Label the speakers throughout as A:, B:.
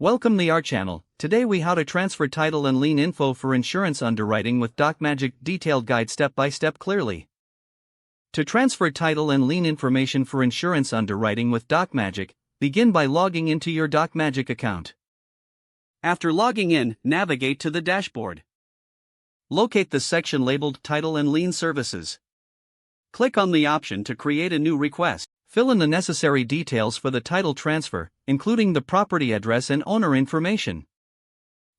A: Welcome to our channel. Today we how to transfer title and lien info for insurance underwriting with DocMagic detailed guide step by step clearly. To transfer title and lien information for insurance underwriting with DocMagic, begin by logging into your DocMagic account. After logging in, navigate to the dashboard. Locate the section labeled Title and Lien Services. Click on the option to create a new request. Fill in the necessary details for the title transfer, including the property address and owner information.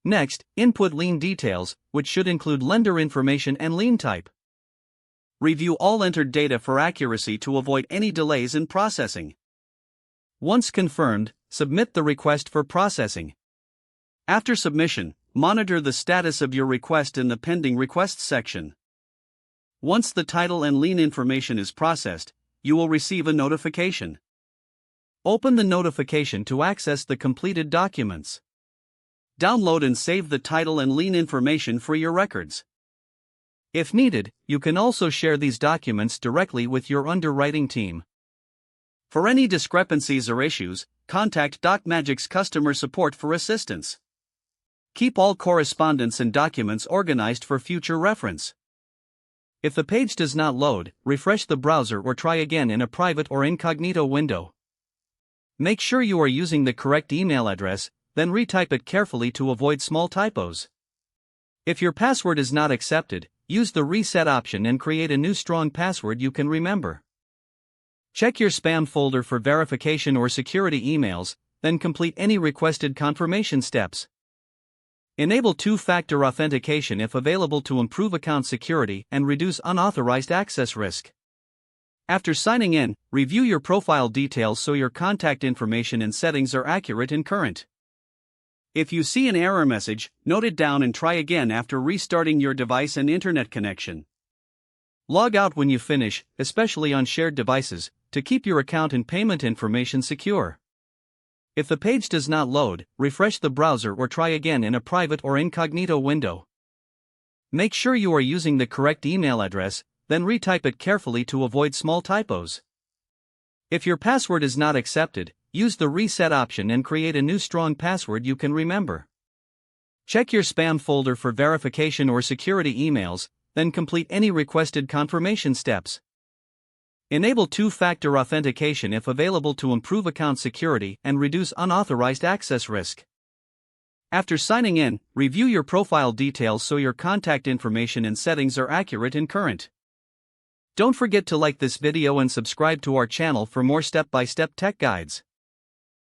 A: Next, input lien details, which should include lender information and lien type. Review all entered data for accuracy to avoid any delays in processing. Once confirmed, submit the request for processing. After submission, monitor the status of your request in the Pending Requests section. Once the title and lien information is processed, you will receive a notification. Open the notification to access the completed documents. Download and save the title and lien information for your records. If needed, you can also share these documents directly with your underwriting team. For any discrepancies or issues, contact DocMagic's customer support for assistance. Keep all correspondence and documents organized for future reference. If the page does not load, refresh the browser or try again in a private or incognito window. Make sure you are using the correct email address, then retype it carefully to avoid small typos. If your password is not accepted, use the reset option and create a new strong password you can remember. Check your spam folder for verification or security emails, then complete any requested confirmation steps. Enable two-factor authentication if available to improve account security and reduce unauthorized access risk. After signing in, review your profile details so your contact information and settings are accurate and current. If you see an error message, note it down and try again after restarting your device and internet connection. Log out when you finish, especially on shared devices, to keep your account and payment information secure. If the page does not load, refresh the browser or try again in a private or incognito window. Make sure you are using the correct email address, then retype it carefully to avoid small typos. If your password is not accepted, use the reset option and create a new strong password you can remember. Check your spam folder for verification or security emails, then complete any requested confirmation steps. Enable two-factor authentication if available to improve account security and reduce unauthorized access risk. After signing in, review your profile details so your contact information and settings are accurate and current. Don't forget to like this video and subscribe to our channel for more step-by-step tech guides.